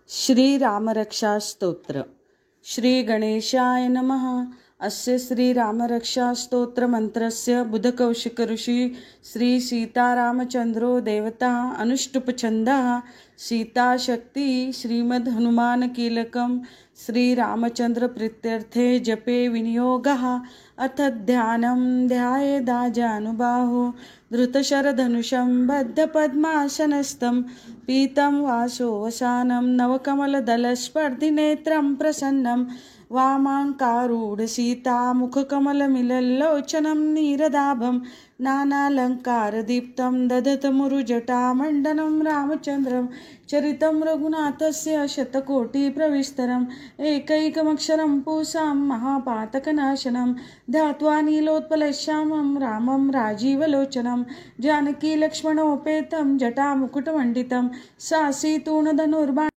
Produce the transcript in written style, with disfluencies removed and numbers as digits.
श्री रामरक्षा स्तोत्र. श्री गणेशाय नमः. अस्य श्री रामरक्षा स्तोत्र मंत्रस्य बुधकौशिक ऋषि श्री सीतारामचंद्रो देवता अनुष्टुप छंदः सीता शक्ति श्रीमद् हनुमान कीलकं श्री रामचंद्र प्रीत्यर्थे जपे विनियोगः. अथ ध्यानं ध्यायेदाजानुबाहो धृतशरधनुषं बद्धपद्मासनस्थं पीतं वासोवसानं नवकमलदलस्पर्धिनेत्रं प्रसन्नं वामाङ्कारूढसीता मुखकमलमिलल्लोचनं नीरदाभं नानालङ्कारदीप्तं दधतमुरुजटामण्डनं रामचन्द्रं चरितं रघुनाथस्य शतकोटिप्रविस्तरम् एकैकमक्षरं पूसां महापातकनाशनं ध्यात्वा नीलोत्पलश्यामं रामं राजीवलोचनं जानकीलक्ष्मणोपेतं जटामुकुटमण्डितं सासीतूणधनुर्बाणं